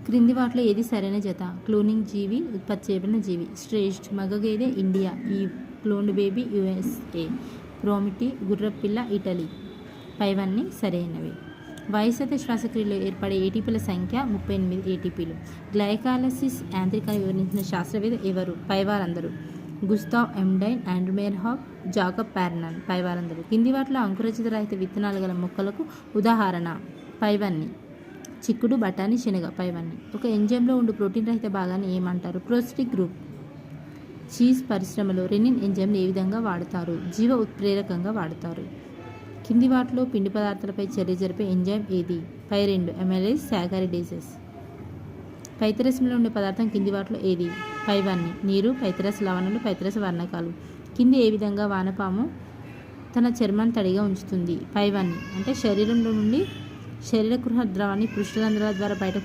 క్రింది వాటిలో ఏది సరైన జత? క్లోనింగ్ జీవి, ఉత్పత్తి చేయబడిన జీవి. శ్రేష్ఠ మగ గేదె ఇండియా, ఈ క్లోన్డ్ బేబీ యుఎస్ఏ. ప్రోమిటి గుర్రపిల్ల ఇటలీ. పైవన్నీ సరైనవి. వయసత శ్వాసక్రియలో ఏర్పడే ఏటీపీల సంఖ్య 38 ఏటీపీలు. గ్లైకాలసిస్ యాంత్రికాన్ని వివరించిన శాస్త్రవేత్త ఎవరు? పైవారందరూ. Gustav ఎమ్డైన్, Andrew మేర్హాఫ్, Jacob ప్యార్నన్. పైవారందరూ. కింది వాటిలో అంకురచిత రహిత విత్తనాలు గల మొక్కలకు ఉదాహరణ? పైవన్నీ. చిక్కుడు, బఠానీ, శనగ. పైవన్నీ. ఒక ఎంజైమ్లో ఉండే ప్రోటీన్ రహిత భాగాన్ని ఏమంటారు? ప్రోస్టిక్ గ్రూప్. చీజ్ పరిశ్రమలో రెనిన్ ఎంజైమ్ని ఏ విధంగా వాడతారు? జీవ ఉత్ప్రేరకంగా వాడతారు. కింది వాటిలో పిండి పదార్థాలపై చర్య జరిపే ఎంజైమ్ ఏది? పై రెండు అమైలేస్, సాకరిడేసెస్. పైత్యరసంలో ఉండే పదార్థం కింది వాటిలో ఏది? పైవన్నీ. నీరు, పైత్యరస లవణాలు, పైత్యరస వర్ణకాలు. కింది ఏ విధంగా వానపాము తన చర్మాన్ని తడిగా ఉంచుతుంది? పైవన్నీ. అంటే శరీరంలో నుండి శరీర గృహ ద్రవాన్ని పృష్ఠరంధ్రాల ద్వారా బయట